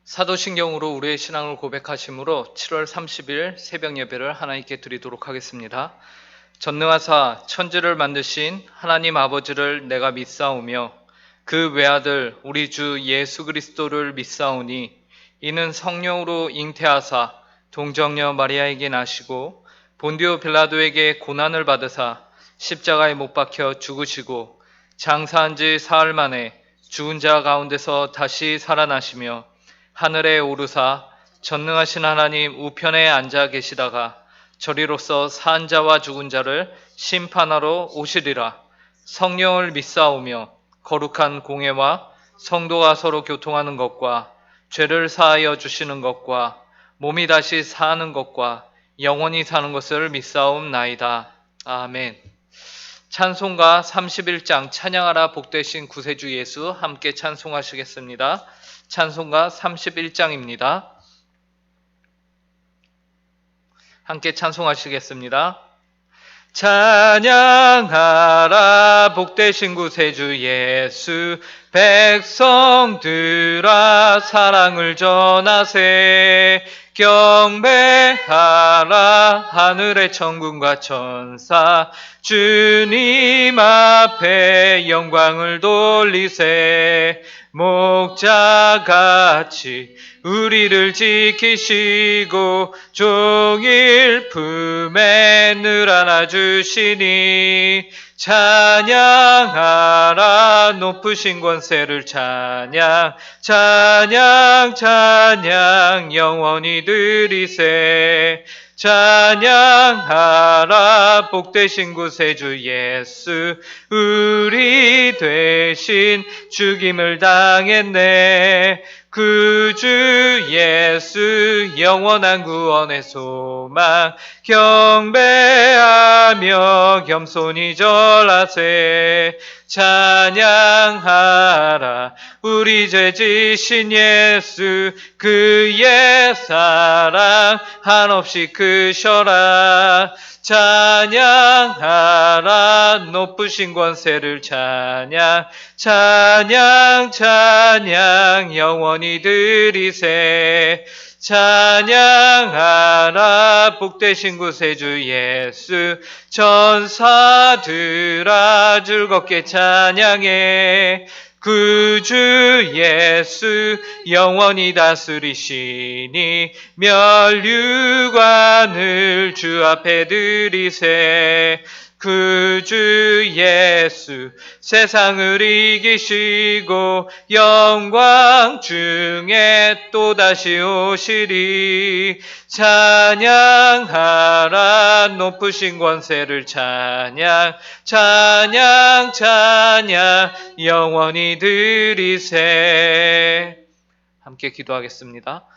사도신경으로 우리의 신앙을 고백하심으로 7월 30일 새벽 예배를 하나님께 드리도록 하겠습니다. 전능하사 천지를 만드신 하나님 아버지를 내가 믿사오며 그 외아들 우리 주 예수 그리스도를 믿사오니 이는 성령으로 잉태하사 동정녀 마리아에게 나시고 본디오 빌라도에게 고난을 받으사 십자가에 못 박혀 죽으시고 장사한 지 사흘 만에 죽은 자 가운데서 다시 살아나시며 하늘에 오르사 전능하신 하나님 우편에 앉아 계시다가 저리로서 산 자와 죽은 자를 심판하러 오시리라. 성령을 믿사오며 거룩한 공회와 성도가 서로 교통하는 것과 죄를 사하여 주시는 것과 몸이 다시 사는 것과 영원히 사는 것을 믿사옵나이다. 아멘. 찬송가 31장 찬양하라 복되신 구세주 예수 함께 찬송하시겠습니다. 찬송가 31장입니다. 함께 찬송하시겠습니다. 찬양하라 복되신 구세주 예수 백성들아 사랑을 전하세 경배하라 하늘의 천군과 천사 주님 앞에 영광을 돌리세 목자같이 우리를 지키시고 종일 품에 늘 안아주시니 찬양하라 높으신 권세를 찬양 찬양 찬양 영원히 드리세 찬양하라 복되신 구세주 예수 우리 대신 죽임을 당했네 그 주 예수 영원한 구원의 소망 경배하며 겸손히 절하세 찬양하라 우리 죄 지신 예수 그의 사랑 한없이 크셔라 찬양하라 높으신 권세를 찬양 찬양 찬양 영원히 드리세 찬양하라 복되신 구세주 예수 천사들아 즐겁게 찬양해 그 주 예수 영원히 다스리시니 멸류관을 주 앞에 드리세 그 주 예수 세상을 이기시고 영광 중에 또다시 오시리 찬양하라 높으신 권세를 찬양 찬양 찬양 영원히 드리세 함께 기도하겠습니다.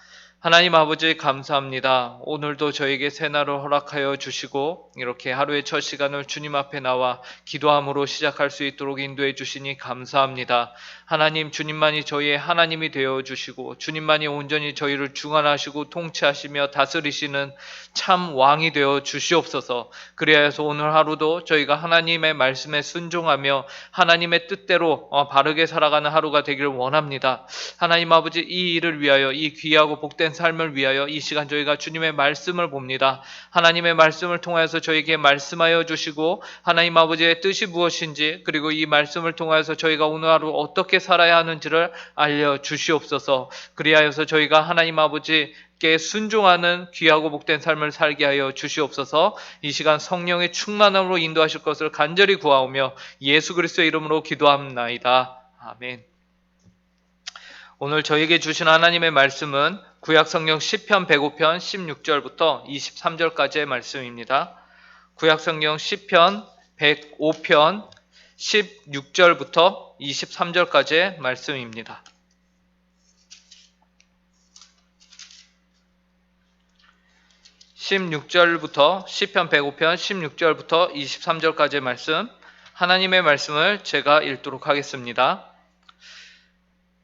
하나님 아버지 감사합니다. 오늘도 저에게 새날을 허락하여 주시고 이렇게 하루의 첫 시간을 주님 앞에 나와 기도함으로 시작할 수 있도록 인도해 주시니 감사합니다. 하나님 주님만이 저희의 하나님이 되어 주시고 주님만이 온전히 저희를 주관하시고 통치하시며 다스리시는 참 왕이 되어 주시옵소서. 그리하여서 오늘 하루도 저희가 하나님의 말씀에 순종하며 하나님의 뜻대로 바르게 살아가는 하루가 되기를 원합니다. 하나님 아버지 이 일을 위하여 이 귀하고 복된 삶을 위하여 이 시간 저희가 주님의 말씀을 봅니다. 하나님의 말씀을 통하여서 저에게 말씀하여 주시고 하나님 아버지의 뜻이 무엇인지 그리고 이 말씀을 통하여서 저희가 오늘 하루 어떻게 살아야 하는지를 알려주시옵소서. 그리하여서 저희가 하나님 아버지께 순종하는 귀하고 복된 삶을 살게 하여 주시옵소서. 이 시간 성령의 충만함으로 인도하실 것을 간절히 구하오며 예수 그리스도의 이름으로 기도합나이다. 아멘. 오늘 저에게 주신 하나님의 말씀은 구약성경 시편 105편 16절부터 23절까지의 말씀입니다. 구약성경 시편 105편 16절부터 23절까지의 말씀입니다. 시편 105편 16절부터 23절까지의 말씀, 하나님의 말씀을 제가 읽도록 하겠습니다.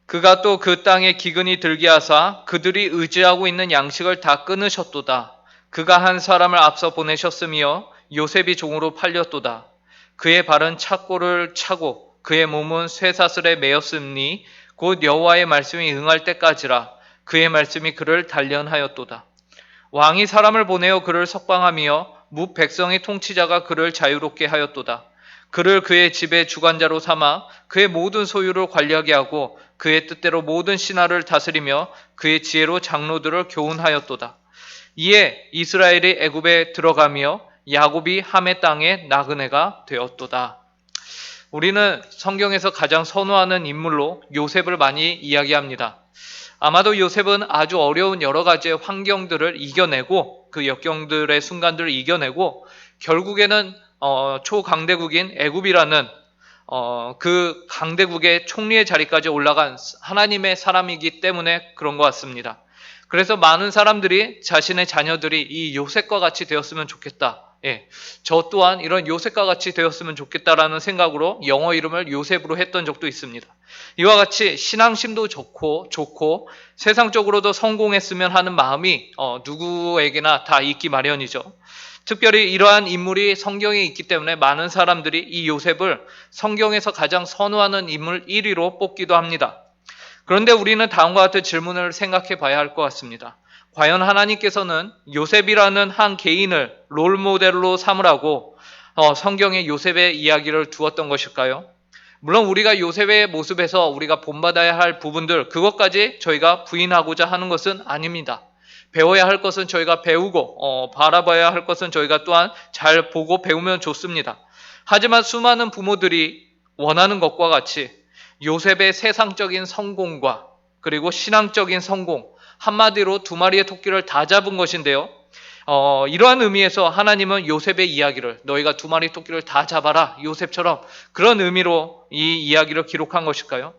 그가 또 그 땅에 기근이 들게 하사 그들이 의지하고 있는 양식을 다 끊으셨도다. 그가 한 사람을 앞서 보내셨으며 요셉이 종으로 팔렸도다. 그의 발은 착고를 차고 그의 몸은 쇠사슬에 매였으니 곧 여호와의 말씀이 응할 때까지라. 그의 말씀이 그를 단련하였도다. 왕이 사람을 보내어 그를 석방하며 무 백성의 통치자가 그를 자유롭게 하였도다. 그를 그의 집의 주관자로 삼아 그의 모든 소유를 관리하게 하고 그의 뜻대로 모든 신하를 다스리며 그의 지혜로 장로들을 교훈하였도다. 이에 이스라엘이 애굽에 들어가며 야곱이 함의 땅에 나그네가 되었도다. 우리는 성경에서 가장 선호하는 인물로 요셉을 많이 이야기합니다. 아마도 요셉은 아주 어려운 여러 가지의 환경들을 이겨내고 그 역경들의 순간들을 이겨내고 결국에는 초강대국인 애굽이라는 그 강대국의 총리의 자리까지 올라간 하나님의 사람이기 때문에 그런 것 같습니다. 그래서 많은 사람들이 자신의 자녀들이 이 요셉과 같이 되었으면 좋겠다. 예, 저 또한 이런 요셉과 같이 되었으면 좋겠다라는 생각으로 영어 이름을 요셉으로 했던 적도 있습니다. 이와 같이 신앙심도 좋고 세상적으로도 성공했으면 하는 마음이 누구에게나 다 있기 마련이죠. 특별히 이러한 인물이 성경에 있기 때문에 많은 사람들이 이 요셉을 성경에서 가장 선호하는 인물 1위로 뽑기도 합니다. 그런데 우리는 다음과 같은 질문을 생각해 봐야 할 것 같습니다. 과연 하나님께서는 요셉이라는 한 개인을 롤모델로 삼으라고 성경에 요셉의 이야기를 두었던 것일까요? 물론 우리가 요셉의 모습에서 우리가 본받아야 할 부분들, 그것까지 저희가 부인하고자 하는 것은 아닙니다. 배워야 할 것은 저희가 배우고 바라봐야 할 것은 저희가 또한 잘 보고 배우면 좋습니다. 하지만 수많은 부모들이 원하는 것과 같이 요셉의 세상적인 성공과 그리고 신앙적인 성공, 한마디로 두 마리의 토끼를 다 잡은 것인데요. 이러한 의미에서 하나님은 요셉의 이야기를 너희가 두 마리 토끼를 다 잡아라 요셉처럼 그런 의미로 이 이야기를 기록한 것일까요?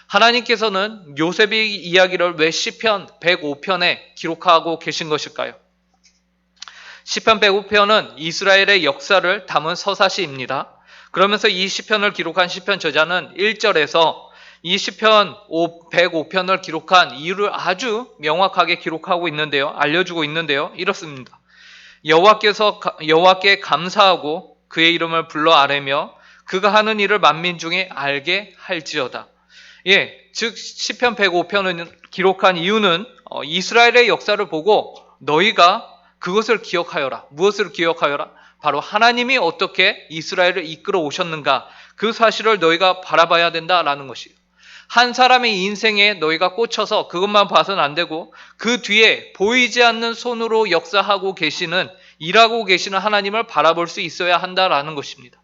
하나님께서는 요셉의 이야기를 왜 시편 105편에 기록하고 계신 것일까요? 시편 105편은 이스라엘의 역사를 담은 서사시입니다. 그러면서 이 시편을 기록한 시편 저자는 1절에서 이 시편 105편을 기록한 이유를 아주 명확하게 기록하고 있는데요. 알려주고 있는데요. 이렇습니다. 여호와께 감사하고 그의 이름을 불러 아뢰며 그가 하는 일을 만민 중에 알게 할지어다. 예, 즉 시편 105편을 기록한 이유는 이스라엘의 역사를 보고 너희가 그것을 기억하여라. 무엇을 기억하여라? 바로 하나님이 어떻게 이스라엘을 이끌어 오셨는가 그 사실을 너희가 바라봐야 된다라는 것이에요. 한 사람의 인생에 너희가 꽂혀서 그것만 봐서는 안 되고 그 뒤에 보이지 않는 손으로 역사하고 계시는 일하고 계시는 하나님을 바라볼 수 있어야 한다라는 것입니다.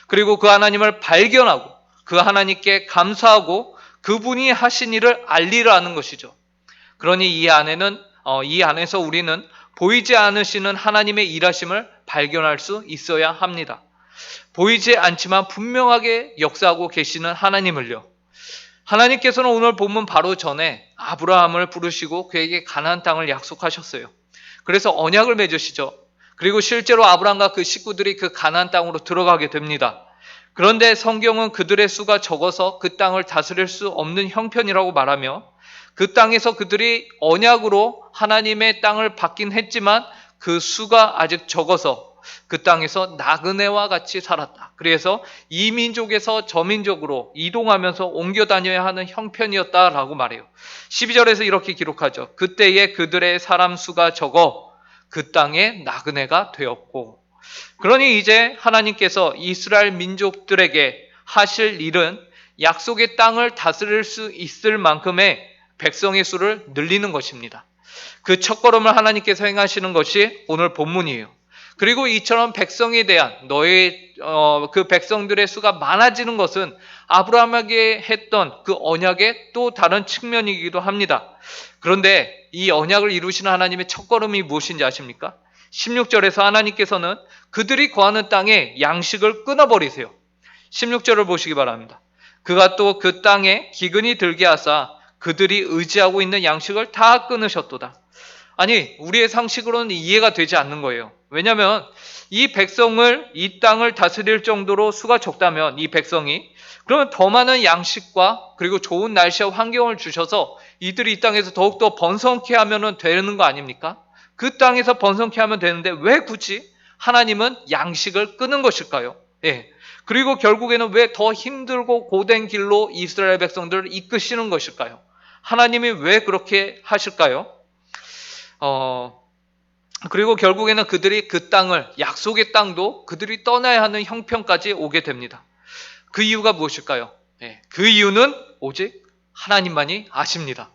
그리고 그 하나님을 발견하고 그 하나님께 감사하고 그분이 하신 일을 알리라는 것이죠. 그러니 이 안에서 우리는 보이지 않으시는 하나님의 일하심을 발견할 수 있어야 합니다. 보이지 않지만 분명하게 역사하고 계시는 하나님을요. 하나님께서는 오늘 본문 바로 전에 아브라함을 부르시고 그에게 가나안 땅을 약속하셨어요. 그래서 언약을 맺으시죠. 그리고 실제로 아브라함과 그 식구들이 그 가나안 땅으로 들어가게 됩니다. 그런데 성경은 그들의 수가 적어서 그 땅을 다스릴 수 없는 형편이라고 말하며 그 땅에서 그들이 언약으로 하나님의 땅을 받긴 했지만 그 수가 아직 적어서 그 땅에서 나그네와 같이 살았다. 그래서 이 민족에서 저 민족으로 이동하면서 옮겨 다녀야 하는 형편이었다라고 말해요. 12절에서 이렇게 기록하죠. 그때에 그들의 사람 수가 적어 그 땅에 나그네가 되었고. 그러니 이제 하나님께서 이스라엘 민족들에게 하실 일은 약속의 땅을 다스릴 수 있을 만큼의 백성의 수를 늘리는 것입니다. 그 첫걸음을 하나님께서 행하시는 것이 오늘 본문이에요. 그리고 이처럼 백성에 대한 그 백성들의 수가 많아지는 것은 아브라함에게 했던 그 언약의 또 다른 측면이기도 합니다. 그런데 이 언약을 이루시는 하나님의 첫걸음이 무엇인지 아십니까? 16절에서 하나님께서는 그들이 거하는 땅에 양식을 끊어버리세요. 16절을 보시기 바랍니다. 그가 또 그 땅에 기근이 들게 하사 그들이 의지하고 있는 양식을 다 끊으셨도다. 아니, 우리의 상식으로는 이해가 되지 않는 거예요. 왜냐하면 이 백성을, 이 땅을 다스릴 정도로 수가 적다면 이 백성이 그러면 더 많은 양식과 그리고 좋은 날씨와 환경을 주셔서 이들이 이 땅에서 더욱더 번성케 하면 되는 거 아닙니까? 그 땅에서 번성케 하면 되는데 왜 굳이 하나님은 양식을 끊은 것일까요? 예. 그리고 결국에는 왜 더 힘들고 고된 길로 이스라엘 백성들을 이끄시는 것일까요? 하나님이 왜 그렇게 하실까요? 그리고 결국에는 그들이 그 땅을, 약속의 땅도 그들이 떠나야 하는 형편까지 오게 됩니다. 그 이유가 무엇일까요? 그 이유는 오직 하나님만이 아십니다.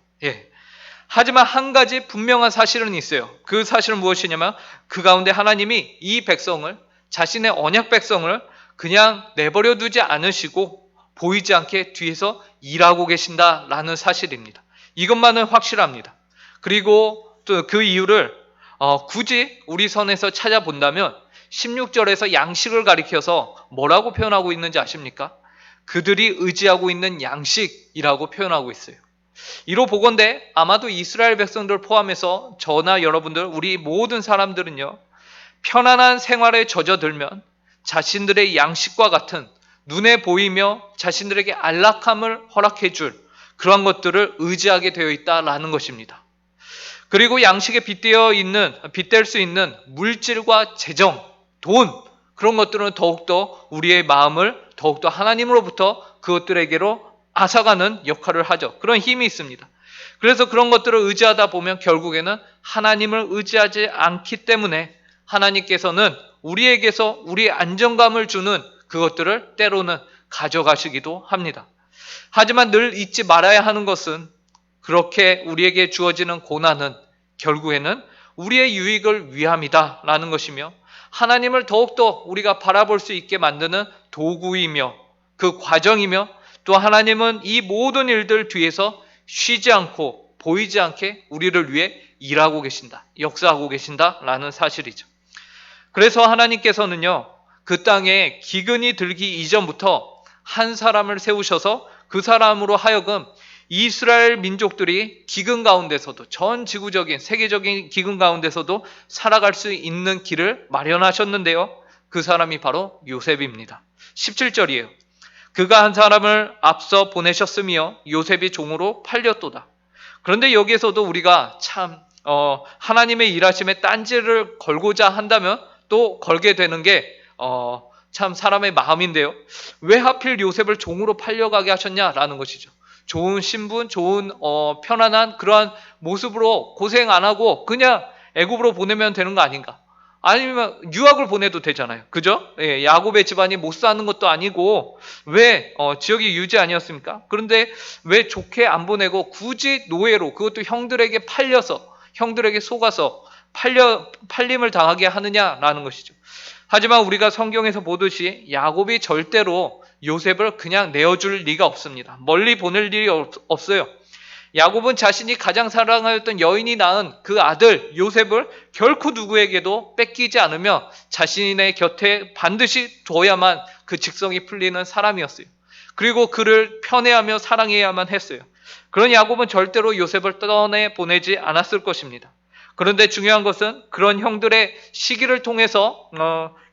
하지만 한 가지 분명한 사실은 있어요. 그 사실은 무엇이냐면 그 가운데 하나님이 이 백성을, 자신의 언약 백성을 그냥 내버려 두지 않으시고 보이지 않게 뒤에서 일하고 계신다라는 사실입니다. 이것만은 확실합니다. 그리고 또 그 이유를 굳이 우리 선에서 찾아본다면 16절에서 양식을 가리켜서 뭐라고 표현하고 있는지 아십니까? 그들이 의지하고 있는 양식이라고 표현하고 있어요. 이로 보건대 아마도 이스라엘 백성들 포함해서 저나 여러분들, 우리 모든 사람들은요, 편안한 생활에 젖어들면 자신들의 양식과 같은 눈에 보이며 자신들에게 안락함을 허락해 줄 그런 것들을 의지하게 되어 있다라는 것입니다. 그리고 양식에 빗댈 수 있는 물질과 재정, 돈, 그런 것들은 더욱더 우리의 마음을 더욱더 하나님으로부터 그것들에게로 앗아가는 역할을 하죠. 그런 힘이 있습니다. 그래서 그런 것들을 의지하다 보면 결국에는 하나님을 의지하지 않기 때문에 하나님께서는 우리에게서 우리 안정감을 주는 그것들을 때로는 가져가시기도 합니다. 하지만 늘 잊지 말아야 하는 것은 그렇게 우리에게 주어지는 고난은 결국에는 우리의 유익을 위함이다라는 것이며 하나님을 더욱더 우리가 바라볼 수 있게 만드는 도구이며 그 과정이며 또 하나님은 이 모든 일들 뒤에서 쉬지 않고 보이지 않게 우리를 위해 일하고 계신다, 역사하고 계신다라는 사실이죠. 그래서 하나님께서는요, 그 땅에 기근이 들기 이전부터 한 사람을 세우셔서 그 사람으로 하여금 이스라엘 민족들이 기근 가운데서도, 전 지구적인 세계적인 기근 가운데서도 살아갈 수 있는 길을 마련하셨는데요. 그 사람이 바로 요셉입니다. 17절이에요. 그가 한 사람을 앞서 보내셨으며 요셉이 종으로 팔렸도다. 그런데 여기에서도 우리가 참 하나님의 일하심에 딴지를 걸고자 한다면 또 걸게 되는 게 참 사람의 마음인데요. 왜 하필 요셉을 종으로 팔려가게 하셨냐라는 것이죠. 좋은 신분, 좋은 편안한 그러한 모습으로 고생 안 하고 그냥 애굽으로 보내면 되는 거 아닌가? 아니면 유학을 보내도 되잖아요. 그죠? 야곱의 집안이 못 사는 것도 아니고 왜 지역이 유지 아니었습니까? 그런데 왜 좋게 안 보내고 굳이 노예로, 그것도 형들에게 팔려서, 형들에게 속아서 팔림을 당하게 하느냐라는 것이죠. 하지만 우리가 성경에서 보듯이 야곱이 절대로 요셉을 그냥 내어줄 리가 없습니다. 멀리 보낼 일이 없어요. 야곱은 자신이 가장 사랑하였던 여인이 낳은 그 아들 요셉을 결코 누구에게도 뺏기지 않으며 자신의 곁에 반드시 둬야만 그 직성이 풀리는 사람이었어요. 그리고 그를 편애하며 사랑해야만 했어요. 그런 야곱은 절대로 요셉을 떠내 보내지 않았을 것입니다. 그런데 중요한 것은 그런 형들의 시기를 통해서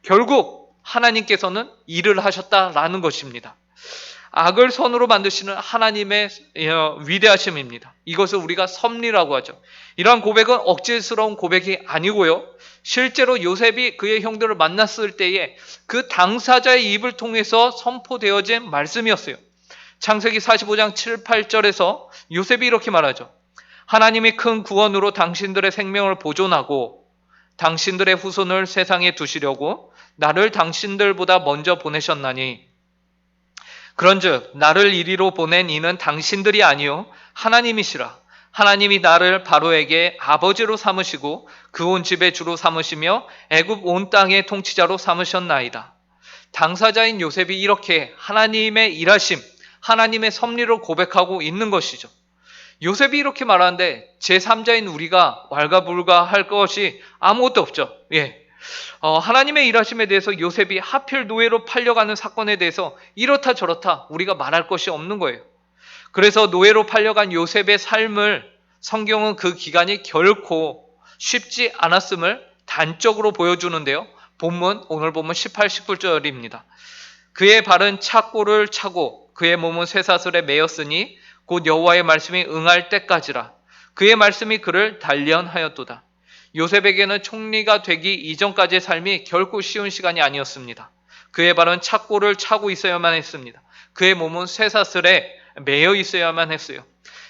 결국 하나님께서는 일을 하셨다라는 것입니다. 악을 선으로 만드시는 하나님의 위대하심입니다. 이것을 우리가 섭리라고 하죠. 이러한 고백은 억지스러운 고백이 아니고요. 실제로 요셉이 그의 형들을 만났을 때에 그 당사자의 입을 통해서 선포되어진 말씀이었어요. 창세기 45장 7, 8절에서 요셉이 이렇게 말하죠. 하나님이 큰 구원으로 당신들의 생명을 보존하고 당신들의 후손을 세상에 두시려고 나를 당신들보다 먼저 보내셨나니 그런즉 나를 이리로 보낸 이는 당신들이 아니요 하나님이시라. 하나님이 나를 바로에게 아버지로 삼으시고 그 온 집의 주로 삼으시며 애굽 온 땅의 통치자로 삼으셨나이다. 당사자인 요셉이 이렇게 하나님의 일하심, 하나님의 섭리를 고백하고 있는 것이죠. 요셉이 이렇게 말하는데 제3자인 우리가 왈가불가할 것이 아무것도 없죠. 하나님의 일하심에 대해서 요셉이 하필 노예로 팔려가는 사건에 대해서 이렇다 저렇다 우리가 말할 것이 없는 거예요. 그래서 노예로 팔려간 요셉의 삶을 성경은 그 기간이 결코 쉽지 않았음을 단적으로 보여주는데요. 오늘 본문 18, 19절입니다. 그의 발은 착고를 차고 그의 몸은 쇠사슬에 매였으니 곧 여호와의 말씀이 응할 때까지라. 그의 말씀이 그를 단련하였도다. 요셉에게는 총리가 되기 이전까지의 삶이 결코 쉬운 시간이 아니었습니다. 그의 발은 착고를 차고 있어야만 했습니다. 그의 몸은 쇠사슬에 매여 있어야만 했어요.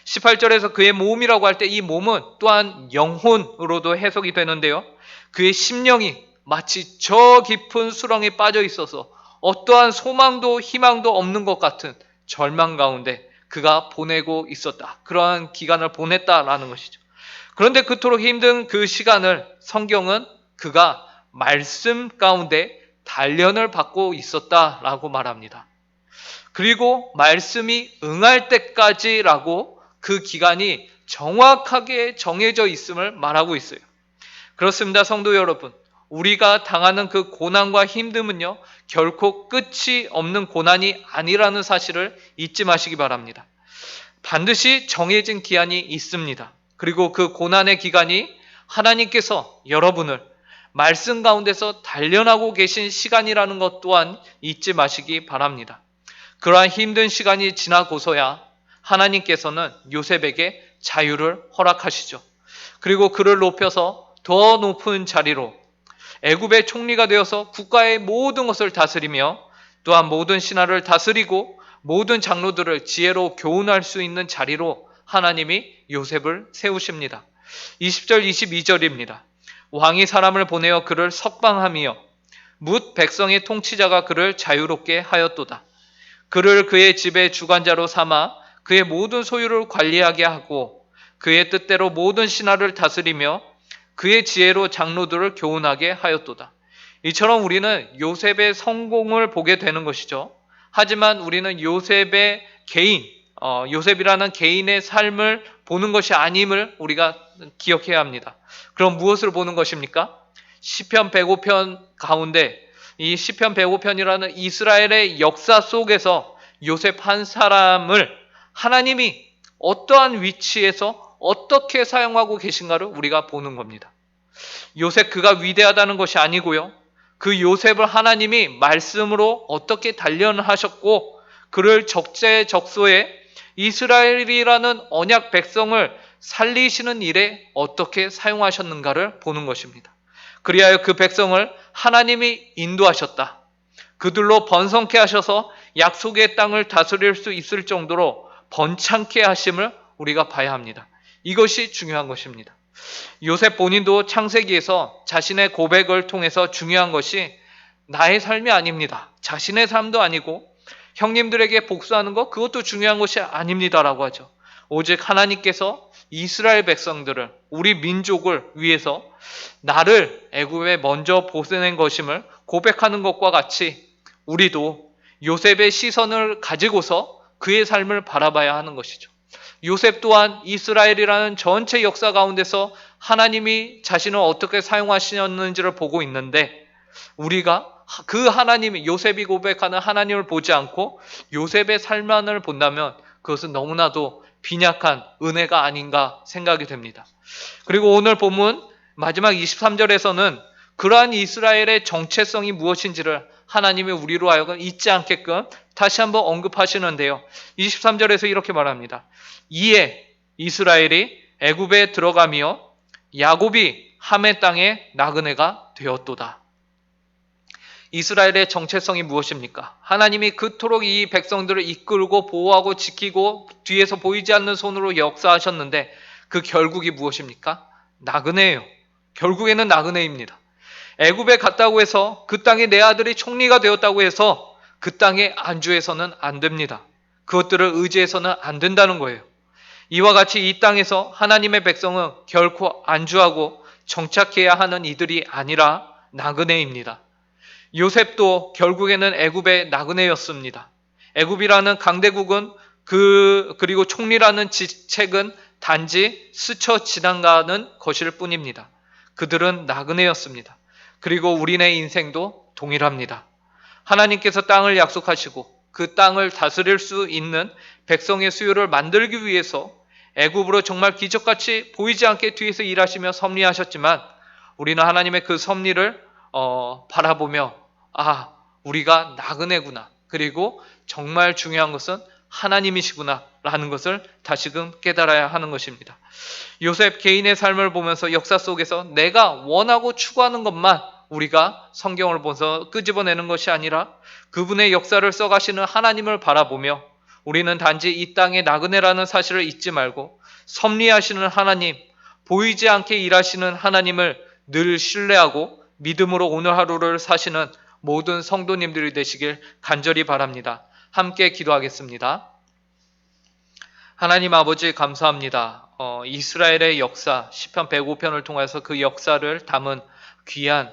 18절에서 그의 몸이라고 할 때 이 몸은 또한 영혼으로도 해석이 되는데요. 그의 심령이 마치 저 깊은 수렁에 빠져 있어서 어떠한 소망도 희망도 없는 것 같은 절망 가운데 그가 보내고 있었다. 그러한 기간을 보냈다라는 것이죠. 그런데 그토록 힘든 그 시간을 성경은 그가 말씀 가운데 단련을 받고 있었다라고 말합니다. 그리고 말씀이 응할 때까지라고 그 기간이 정확하게 정해져 있음을 말하고 있어요. 그렇습니다, 성도 여러분. 우리가 당하는 그 고난과 힘듦은요, 결코 끝이 없는 고난이 아니라는 사실을 잊지 마시기 바랍니다. 반드시 정해진 기한이 있습니다. 그리고 그 고난의 기간이 하나님께서 여러분을 말씀 가운데서 단련하고 계신 시간이라는 것 또한 잊지 마시기 바랍니다. 그러한 힘든 시간이 지나고서야 하나님께서는 요셉에게 자유를 허락하시죠. 그리고 그를 높여서 더 높은 자리로 애굽의 총리가 되어서 국가의 모든 것을 다스리며 또한 모든 신하를 다스리고 모든 장로들을 지혜로 교훈할 수 있는 자리로 하나님이 요셉을 세우십니다. 20절 22절입니다. 왕이 사람을 보내어 그를 석방하며 뭇 백성의 통치자가 그를 자유롭게 하였도다. 그를 그의 집의 주관자로 삼아 그의 모든 소유를 관리하게 하고 그의 뜻대로 모든 신하를 다스리며 그의 지혜로 장로들을 교훈하게 하였도다. 이처럼 우리는 요셉의 성공을 보게 되는 것이죠. 하지만 우리는 요셉의 개인, 요셉이라는 개인의 삶을 보는 것이 아님을 우리가 기억해야 합니다. 그럼 무엇을 보는 것입니까? 시편 105편 가운데 이 시편 105편이라는 이스라엘의 역사 속에서 요셉 한 사람을 하나님이 어떠한 위치에서 어떻게 사용하고 계신가를 우리가 보는 겁니다. 요셉 그가 위대하다는 것이 아니고요. 그 요셉을 하나님이 말씀으로 어떻게 단련하셨고 그를 적재적소에 이스라엘이라는 언약 백성을 살리시는 일에 어떻게 사용하셨는가를 보는 것입니다. 그리하여 그 백성을 하나님이 인도하셨다. 그들로 번성케 하셔서 약속의 땅을 다스릴 수 있을 정도로 번창케 하심을 우리가 봐야 합니다. 이것이 중요한 것입니다. 요셉 본인도 창세기에서 자신의 고백을 통해서 중요한 것이 나의 삶이 아닙니다. 자신의 삶도 아니고 형님들에게 복수하는 것 그것도 중요한 것이 아닙니다라고 하죠. 오직 하나님께서 이스라엘 백성들을 우리 민족을 위해서 나를 애굽에 먼저 보내는 것임을 고백하는 것과 같이 우리도 요셉의 시선을 가지고서 그의 삶을 바라봐야 하는 것이죠. 요셉 또한 이스라엘이라는 전체 역사 가운데서 하나님이 자신을 어떻게 사용하시는지를 보고 있는데 우리가 그 하나님이 요셉이 고백하는 하나님을 보지 않고 요셉의 삶만을 본다면 그것은 너무나도 빈약한 은혜가 아닌가 생각이 됩니다. 그리고 오늘 본문 마지막 23절에서는 그러한 이스라엘의 정체성이 무엇인지를 하나님이 우리로 하여금 잊지 않게끔 다시 한번 언급하시는데요. 23절에서 이렇게 말합니다. 이에 이스라엘이 애굽에 들어가며 야곱이 함의 땅에 나그네가 되었도다. 이스라엘의 정체성이 무엇입니까? 하나님이 그토록 이 백성들을 이끌고 보호하고 지키고 뒤에서 보이지 않는 손으로 역사하셨는데 그 결국이 무엇입니까? 나그네예요. 결국에는 나그네입니다. 애굽에 갔다고 해서 그 땅에 내 아들이 총리가 되었다고 해서 그 땅에 안주해서는 안 됩니다. 그것들을 의지해서는 안 된다는 거예요. 이와 같이 이 땅에서 하나님의 백성은 결코 안주하고 정착해야 하는 이들이 아니라 나그네입니다. 요셉도 결국에는 애굽의 나그네였습니다. 애굽이라는 강대국은 그리고 총리라는 직책은 단지 스쳐 지나가는 것일 뿐입니다. 그들은 나그네였습니다. 그리고 우리네 인생도 동일합니다. 하나님께서 땅을 약속하시고 그 땅을 다스릴 수 있는 백성의 수요를 만들기 위해서 애굽으로 정말 기적같이 보이지 않게 뒤에서 일하시며 섭리하셨지만 우리는 하나님의 그 섭리를 바라보며 우리가 나그네구나. 그리고 정말 중요한 것은 하나님이시구나 라는 것을 다시금 깨달아야 하는 것입니다. 요셉 개인의 삶을 보면서 역사 속에서 내가 원하고 추구하는 것만 우리가 성경을 보면서 끄집어내는 것이 아니라 그분의 역사를 써가시는 하나님을 바라보며 우리는 단지 이 땅의 나그네라는 사실을 잊지 말고 섭리하시는 하나님, 보이지 않게 일하시는 하나님을 늘 신뢰하고 믿음으로 오늘 하루를 사시는 모든 성도님들이 되시길 간절히 바랍니다. 함께 기도하겠습니다. 하나님 아버지 감사합니다. 이스라엘의 역사, 시편 105편을 통해서 그 역사를 담은 귀한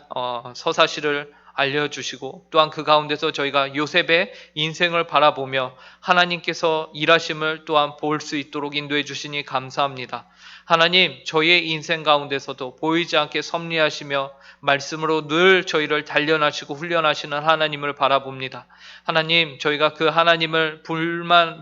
서사시를 알려주시고 또한 그 가운데서 저희가 요셉의 인생을 바라보며 하나님께서 일하심을 또한 볼 수 있도록 인도해 주시니 감사합니다. 하나님, 저희의 인생 가운데서도 보이지 않게 섭리하시며 말씀으로 늘 저희를 단련하시고 훈련하시는 하나님을 바라봅니다. 하나님, 저희가 그 하나님을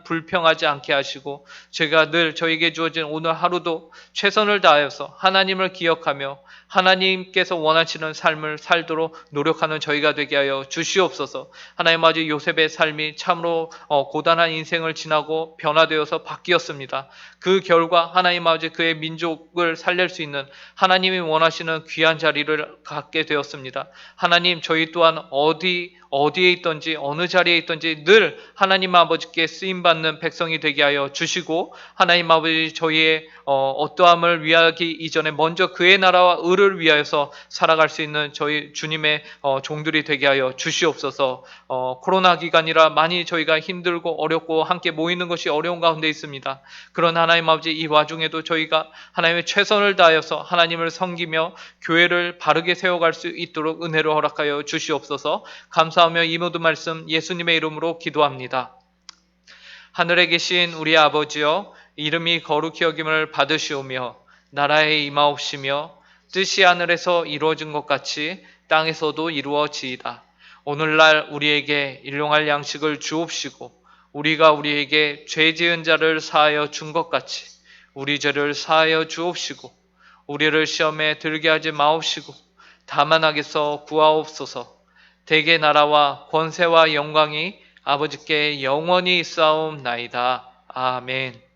불평하지 않게 하시고 저희가 늘 저에게 주어진 오늘 하루도 최선을 다하여서 하나님을 기억하며 하나님께서 원하시는 삶을 살도록 노력하는 저희가 되게 하여 주시옵소서. 하나님 아버지, 요셉의 삶이 참으로 고단한 인생을 지나고 변화되어서 바뀌었습니다. 그 결과 하나님 아버지 그의 민족을 살릴 수 있는 하나님이 원하시는 귀한 자리를 갖게 되었습니다. 하나님, 저희 또한 어디에 있든지 어느 자리에 있든지 늘 하나님 아버지께 쓰임받는 백성이 되게 하여 주시고 하나님 아버지 저희의 어떠함을 위하기 이전에 먼저 그의 나라와 의를 위하여서 살아갈 수 있는 저희 주님의 종들이 되게 하여 주시옵소서. 코로나 기간이라 많이 저희가 힘들고 어렵고 함께 모이는 것이 어려운 가운데 있습니다. 그런 하나님 아버지 이 와중에도 저희가 하나님의 최선을 다하여서 하나님을 섬기며 교회를 바르게 세워갈 수 있도록 은혜를 허락하여 주시옵소서. 감사하며 이 모든 말씀 예수님의 이름으로 기도합니다. 하늘에 계신 우리 아버지여, 이름이 거룩히 여김을 받으시오며 나라에 임하옵시며 뜻이 하늘에서 이루어진 것 같이 땅에서도 이루어지이다. 오늘날 우리에게 일용할 양식을 주옵시고 우리가 우리에게 죄 지은 자를 사하여 준 것 같이 우리 죄를 사하여 주옵시고 우리를 시험에 들게 하지 마옵시고 다만 악에서 구하옵소서. 대개 나라와 권세와 영광이 아버지께 영원히 있사옵나이다. 아멘.